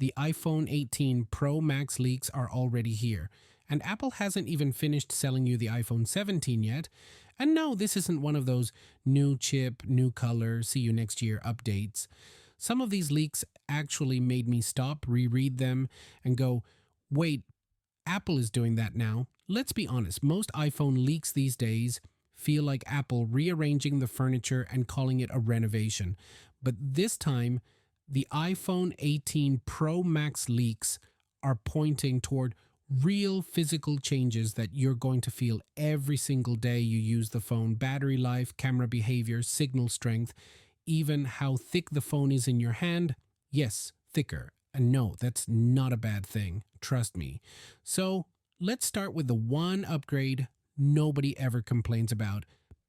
the iPhone 18 Pro Max leaks are already here, and Apple hasn't even finished selling you the iPhone 17 yet. And no, this isn't one of those new chip, new color, see you next year updates. Some of these leaks actually made me stop, reread them, and go, wait, Apple is doing that now. Let's be honest, most iPhone leaks these days feel like Apple rearranging the furniture and calling it a renovation. But this time, the iPhone 18 Pro Max leaks are pointing toward real physical changes that you're going to feel every single day you use the phone. Battery life, camera behavior, signal strength, even how thick the phone is in your hand. Yes, thicker. And no, that's not a bad thing. Trust me. So let's start with the one upgrade nobody ever complains about: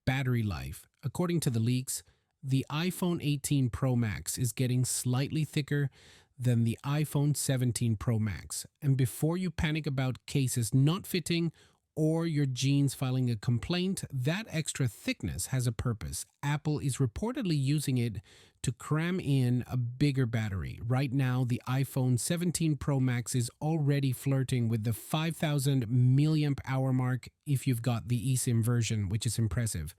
battery life. According to the leaks, the iPhone 18 Pro Max is getting slightly thicker than the iPhone 17 Pro Max. And before you panic about cases not fitting or your jeans filing a complaint, that extra thickness has a purpose. Apple is reportedly using it to cram in a bigger battery. Right now, the iPhone 17 Pro Max is already flirting with the 5,000 milliamp hour mark if you've got the eSIM version, which is impressive.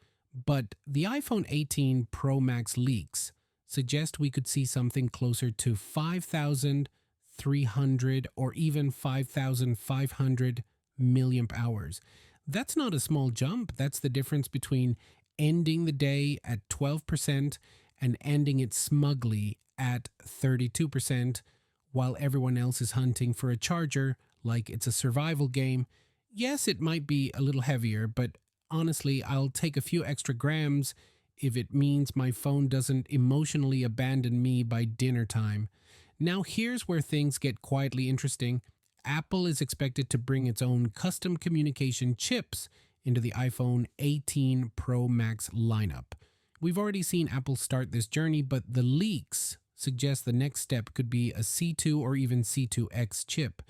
But the iPhone 18 Pro Max leaks suggest we could see something closer to 5,300 or even 5,500 milliamp hours. That's not a small jump. That's the difference between ending the day at 12% and ending it smugly at 32% while everyone else is hunting for a charger like it's a survival game. Yes, it might be a little heavier, but honestly, I'll take a few extra grams if it means my phone doesn't emotionally abandon me by dinner time. Now, here's where things get quietly interesting. Apple is expected to bring its own custom communication chips into the iPhone 18 Pro Max lineup. We've already seen Apple start this journey, but the leaks suggest the next step could be a C2 or even C2X chip.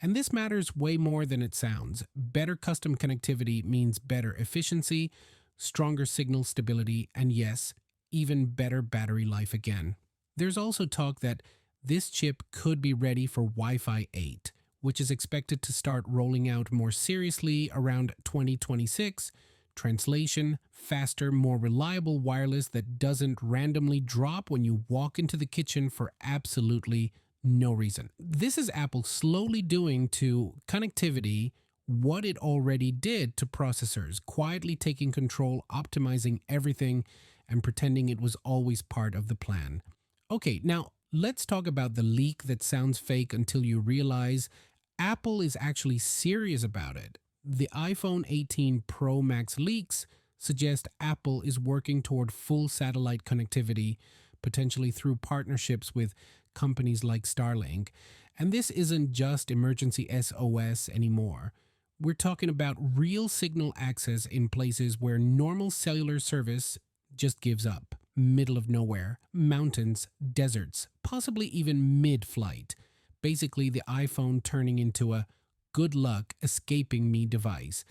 And this matters way more than it sounds. Better custom connectivity means better efficiency, stronger signal stability, and yes, even better battery life again. There's also talk that this chip could be ready for Wi-Fi 8, which is expected to start rolling out more seriously around 2026. Translation: faster, more reliable wireless that doesn't randomly drop when you walk into the kitchen for absolutely no reason. This is Apple slowly doing to connectivity what it already did to processors, quietly taking control, optimizing everything, and pretending it was always part of the plan. Okay, now let's talk about the leak that sounds fake until you realize Apple is actually serious about it. The iPhone 18 Pro Max leaks suggest Apple is working toward full satellite connectivity, potentially through partnerships with companies like Starlink. And this isn't just emergency SOS anymore. We're talking about real signal access in places where normal cellular service just gives up. Middle of nowhere, mountains, deserts, possibly even mid-flight. Basically, the iPhone turning into a good luck escaping me device.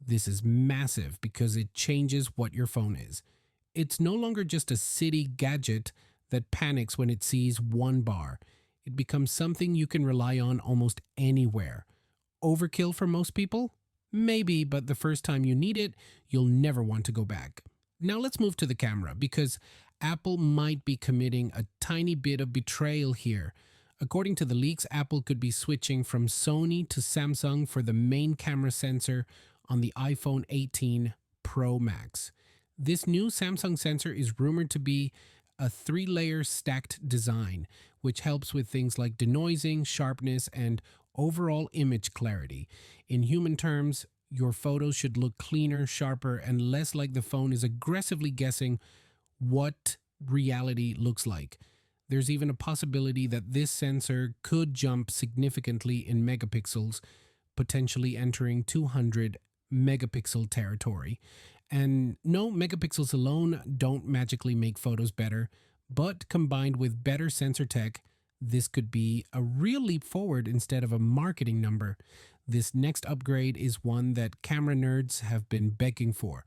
This is massive because it changes what your phone is. It's no longer just a city gadget that panics when it sees one bar. It becomes something you can rely on almost anywhere. Overkill for most people? Maybe, but the first time you need it, you'll never want to go back. Now let's move to the camera, because Apple might be committing a tiny bit of betrayal here. According to the leaks, Apple could be switching from Sony to Samsung for the main camera sensor on the iPhone 18 Pro Max. This new Samsung sensor is rumored to be a 3-layer stacked design, which helps with things like denoising, sharpness, and overall image clarity. In human terms, your photos should look cleaner, sharper, and less like the phone is aggressively guessing what reality looks like. There's even a possibility that this sensor could jump significantly in megapixels, potentially entering 200 megapixel territory. And no, megapixels alone don't magically make photos better, but combined with better sensor tech, this could be a real leap forward instead of a marketing number. This next upgrade is one that camera nerds have been begging for.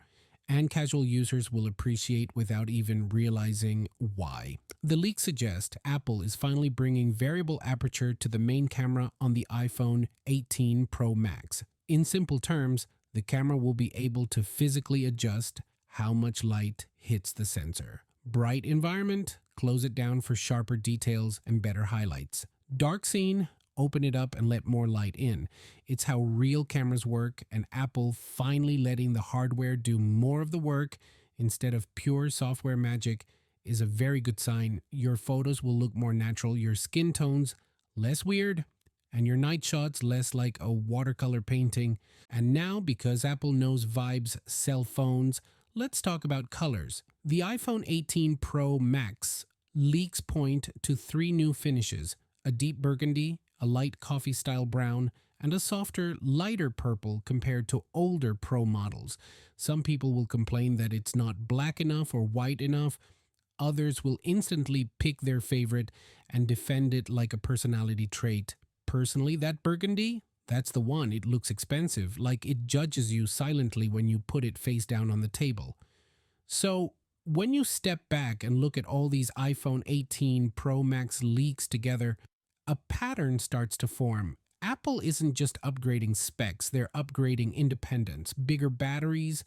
and casual users will appreciate without even realizing why. The leaks suggest Apple is finally bringing variable aperture to the main camera on the iPhone 18 Pro Max. In simple terms, the camera will be able to physically adjust how much light hits the sensor. Bright environment, close it down for sharper details and better highlights. Dark scene, open it up and let more light in. It's how real cameras work, and Apple finally letting the hardware do more of the work instead of pure software magic is a very good sign. Your photos will look more natural, your skin tones less weird, and your night shots less like a watercolor painting. And now, because Apple knows vibes sell phones, let's talk about colors. The iPhone 18 Pro Max leaks point to 3 new finishes: a deep burgundy, a light coffee-style brown, and a softer, lighter purple compared to older Pro models. Some people will complain that it's not black enough or white enough. Others will instantly pick their favorite and defend it like a personality trait. Personally, that burgundy, that's the one. It looks expensive, like it judges you silently when you put it face down on the table. So, when you step back and look at all these iPhone 18 Pro Max leaks together, a pattern starts to form. Apple isn't just upgrading specs, they're upgrading independence. Bigger batteries,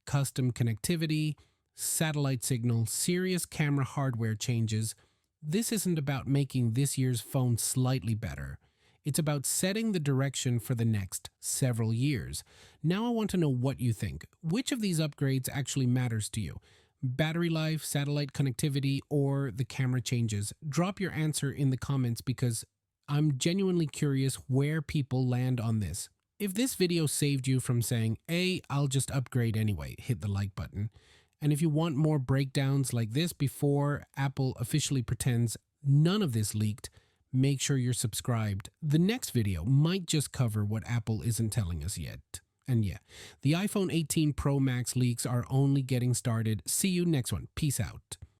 custom connectivity, satellite signal, serious camera hardware changes. This isn't about making this year's phone slightly better. It's about setting the direction for the next several years. Now I want to know what you think. Which of these upgrades actually matters to you? Battery life, satellite connectivity, or the camera changes? Drop your answer in the comments because I'm genuinely curious where people land on this. If this video saved you from saying, I'll just upgrade anyway, hit the like button. And if you want more breakdowns like this before Apple officially pretends none of this leaked, make sure you're subscribed. The next video might just cover what Apple isn't telling us yet. And yeah, the iPhone 18 Pro Max leaks are only getting started. See you next one. Peace out.